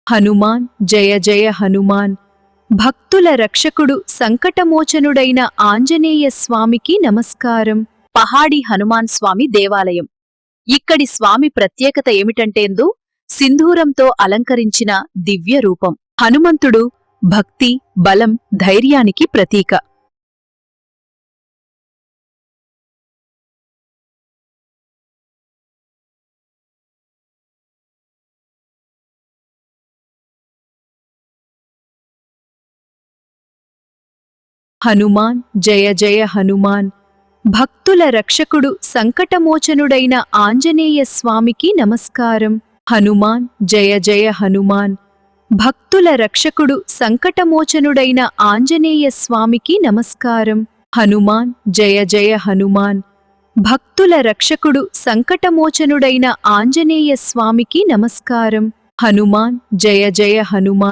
హనుమాన్ జయ జయ హనుమాన్. భక్తుల రక్షకుడు సంకటమోచనుడైన ఆంజనేయ స్వామికి నమస్కారం. పహాడి హనుమాన్ స్వామి దేవాలయం. ఇక్కడి స్వామి ప్రత్యేకత ఏమిటంటేందు సింధూరంతో అలంకరించిన దివ్య రూపం. హనుమంతుడు భక్తి, బలం, ధైర్యానికి ప్రతీక. హనుమాన్ జయ జయ హనుమాన్. భక్తుల రక్షకుడు సంకటమోచనుడైన ఆంజనేయ స్వామికి నమస్కారం. హనుమాన్ జయ జయ హనుమాన్. భక్తుల రక్షకుడు సంకటమోచనుడైన ఆంజనేయ స్వామికి నమస్కారం. హనుమాన్ జయ జయ హనుమాన్. భక్తుల రక్షకుడు సంకటమోచనుడైన ఆంజనేయ స్వామికి నమస్కారం. హనుమాన్ జయ జయ హనుమాన్.